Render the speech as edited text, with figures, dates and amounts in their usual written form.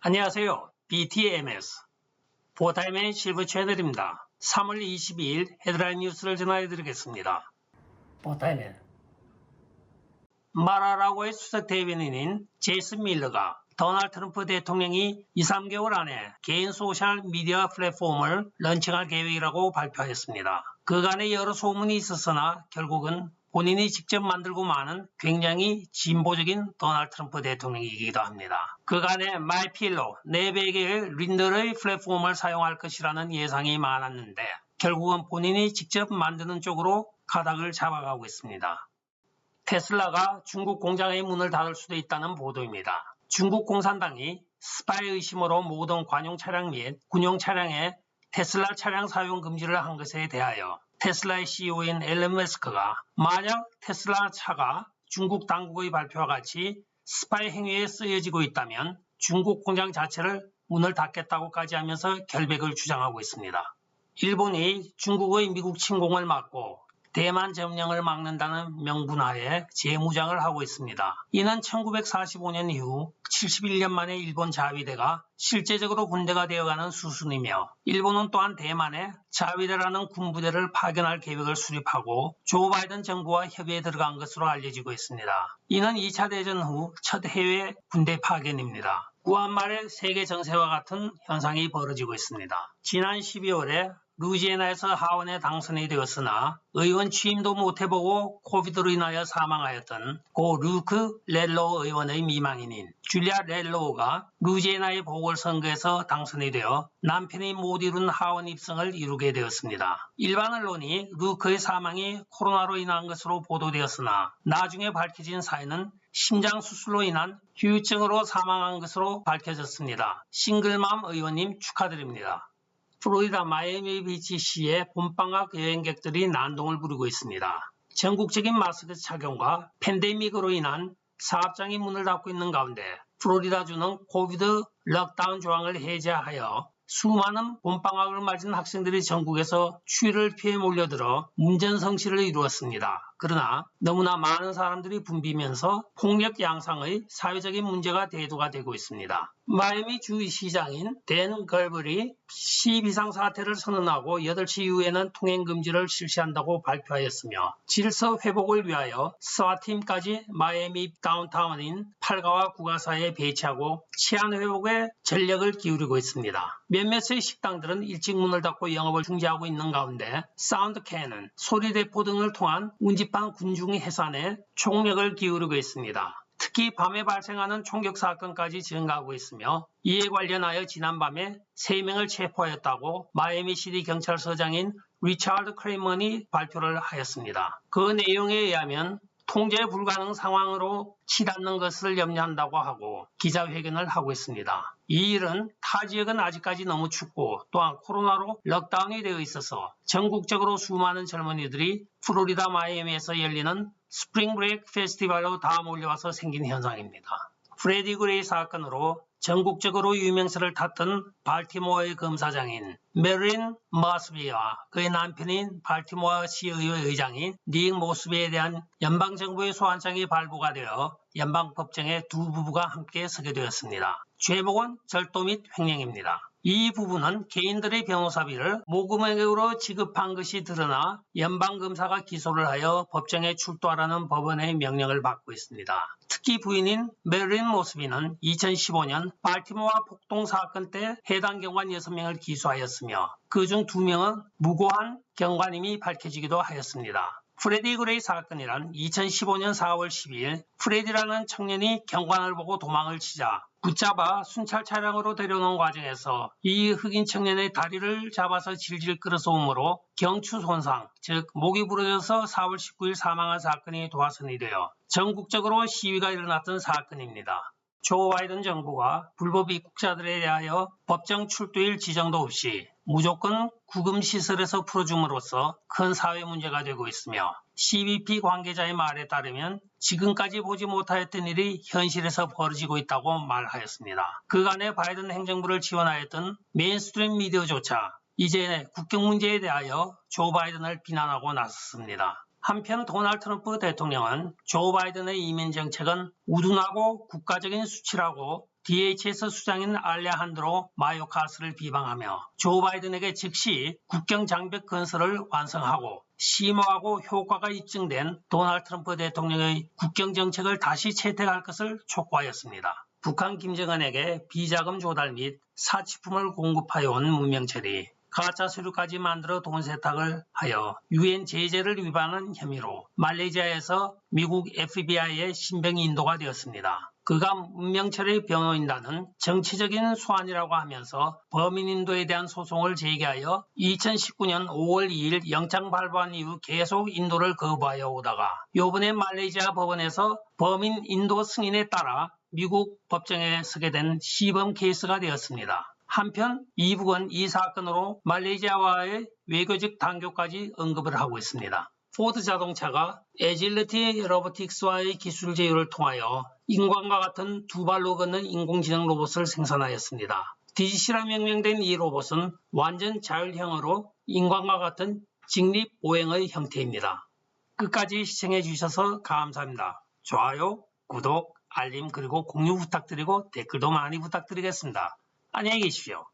안녕하세요. BTMS 보타임의 실버 채널입니다. 3월 22일 헤드라인 뉴스를 전해드리겠습니다. 보타임 마라라고의 수석 대변인인 제이슨 밀러가 도널드 트럼프 대통령이 2-3개월 안에 개인 소셜 미디어 플랫폼을 런칭할 계획이라고 발표했습니다. 그간에 여러 소문이 있었으나 결국은 본인이 직접 만들고 마는 굉장히 진보적인 도널드 트럼프 대통령이기도 합니다. 그간에 마이필로, 내 베개의 린더의 플랫폼을 사용할 것이라는 예상이 많았는데 결국은 본인이 직접 만드는 쪽으로 가닥을 잡아가고 있습니다. 테슬라가 중국 공장의 문을 닫을 수도 있다는 보도입니다. 중국 공산당이 스파이 의심으로 모든 관용 차량 및 군용 차량에 테슬라 차량 사용 금지를 한 것에 대하여 테슬라의 CEO인 앨런 머스크가 만약 테슬라 차가 중국 당국의 발표와 같이 스파이 행위에 쓰여지고 있다면 중국 공장 자체를 문을 닫겠다고까지 하면서 결백을 주장하고 있습니다. 일본이 중국의 미국 침공을 막고 대만 점령을 막는다는 명분하에 재무장을 하고 있습니다. 이는 1945년 이후 71년 만에 일본 자위대가 실제적으로 군대가 되어가는 수순이며 일본은 또한 대만에 자위대라는 군부대를 파견할 계획을 수립하고 조 바이든 정부와 협의에 들어간 것으로 알려지고 있습니다. 이는 2차 대전 후 첫 해외 군대 파견입니다. 구한말의 세계 정세와 같은 현상이 벌어지고 있습니다. 지난 12월에 루이지애나에서 하원에 당선이 되었으나 의원 취임도 못해보고 코비드로 인하여 사망하였던 고 루크 렐로우 의원의 미망인인 줄리아 렐로우가 루이지애나의 보궐선거에서 당선이 되어 남편이 못 이룬 하원 입성을 이루게 되었습니다. 일반 언론이 루크의 사망이 코로나로 인한 것으로 보도되었으나 나중에 밝혀진 사연은 심장 수술로 인한 후유증으로 사망한 것으로 밝혀졌습니다. 싱글맘 의원님 축하드립니다. 플로리다 마이애미 비치시의 봄방학 여행객들이 난동을 부리고 있습니다. 전국적인 마스크 착용과 팬데믹으로 인한 사업장이 문을 닫고 있는 가운데 플로리다주는 코비드 럭다운 조항을 해제하여 수많은 봄방학을 맞은 학생들이 전국에서 추위를 피해 몰려들어 문전성시를 이루었습니다. 그러나 너무나 많은 사람들이 붐비면서 폭력 양상의 사회적인 문제가 대두가 되고 있습니다. 마이애미 주시장인 댄 걸블이 시 비상사태를 선언하고 8시 이후에는 통행금지를 실시한다고 발표하였으며 질서 회복을 위하여 스와팀까지 마이애미 다운타운인 팔가와 구가사에 배치하고 치안 회복에 전력을 기울이고 있습니다. 몇몇의 식당들은 일찍 문을 닫고 영업을 중지하고 있는 가운데 사운드 캐논, 소리대포 등을 통한 운집방 군중 해산에 총력을 기울이고 있습니다. 특히 밤에 발생하는 총격 사건까지 증가하고 있으며 이에 관련하여 지난밤에 3명을 체포하였다고 마이애미시티 경찰서장인 리차드 크레먼이 발표를 하였습니다. 그 내용에 의하면 통제 불가능 상황으로 치닫는 것을 염려한다고 하고 기자회견을 하고 있습니다. 이 일은 타 지역은 아직까지 너무 춥고 또한 코로나로 럭다운이 되어 있어서 전국적으로 수많은 젊은이들이 플로리다 마이애미에서 열리는 스프링 브레이크 페스티벌로 다 몰려와서 생긴 현상입니다. 프레디 그레이 사건으로 전국적으로 유명세를 탔던 발티모어의 검사장인 메릴린 머스비와 그의 남편인 발티모어 시의회 의장인 닉 모스비에 대한 연방정부의 소환장이 발부가 되어 연방법정에 두 부부가 함께 서게 되었습니다. 죄목은 절도 및 횡령입니다. 이 부분은 개인들의 변호사비를 모금액으로 지급한 것이 드러나 연방검사가 기소를 하여 법정에 출두하라는 법원의 명령을 받고 있습니다. 특히 부인인 메릴린 모스비는 2015년 발티모어 폭동 사건 때 해당 경관 6명을 기소하였으며 그중 2명은 무고한 경관임이 밝혀지기도 하였습니다. 프레디 그레이 사건이란 2015년 4월 12일 프레디라는 청년이 경관을 보고 도망을 치자 붙잡아 순찰 차량으로 데려오는 과정에서 이 흑인 청년의 다리를 잡아서 질질 끌어서오므로 경추 손상, 즉 목이 부러져서 4월 19일 사망한 사건이 도화선이 되어 전국적으로 시위가 일어났던 사건입니다. 조 바이든 정부가 불법 입국자들에 대하여 법정 출두일 지정도 없이 무조건 구금시설에서 풀어줌으로써 큰 사회 문제가 되고 있으며 CBP 관계자의 말에 따르면 지금까지 보지 못하였던 일이 현실에서 벌어지고 있다고 말하였습니다. 그간의 바이든 행정부를 지원하였던 메인스트림 미디어조차 이제 국경 문제에 대하여 조 바이든을 비난하고 나섰습니다. 한편 도널드 트럼프 대통령은 조 바이든의 이민 정책은 우둔하고 국가적인 수치라고 DHS 수장인 알레한드로 마요카스를 비방하며 조 바이든에게 즉시 국경 장벽 건설을 완성하고 심오하고 효과가 입증된 도널드 트럼프 대통령의 국경 정책을 다시 채택할 것을 촉구하였습니다. 북한 김정은에게 비자금 조달 및 사치품을 공급하여온 문명철이 가짜 서류까지 만들어 돈 세탁을 하여 유엔 제재를 위반한 혐의로 말레이시아에서 미국 FBI의 신병 인도가 되었습니다. 그가 문명철의 변호인단은 정치적인 소환이라고 하면서 범인 인도에 대한 소송을 제기하여 2019년 5월 2일 영장 발부한 이후 계속 인도를 거부하여 오다가 이번에 말레이시아 법원에서 범인 인도 승인에 따라 미국 법정에 서게 된 시범 케이스가 되었습니다. 한편 이북은 이 사건으로 말레이시아와의 외교적 단교까지 언급을 하고 있습니다. 포드 자동차가 에질리티 로보틱스와의 기술 제휴를 통하여 인간과 같은 두 발로 걷는 인공지능 로봇을 생산하였습니다. DGC라 명명된 이 로봇은 완전 자율형으로 인간과 같은 직립 보행의 형태입니다. 끝까지 시청해 주셔서 감사합니다. 좋아요, 구독, 알림 그리고 공유 부탁드리고 댓글도 많이 부탁드리겠습니다. 안녕히 계십시오.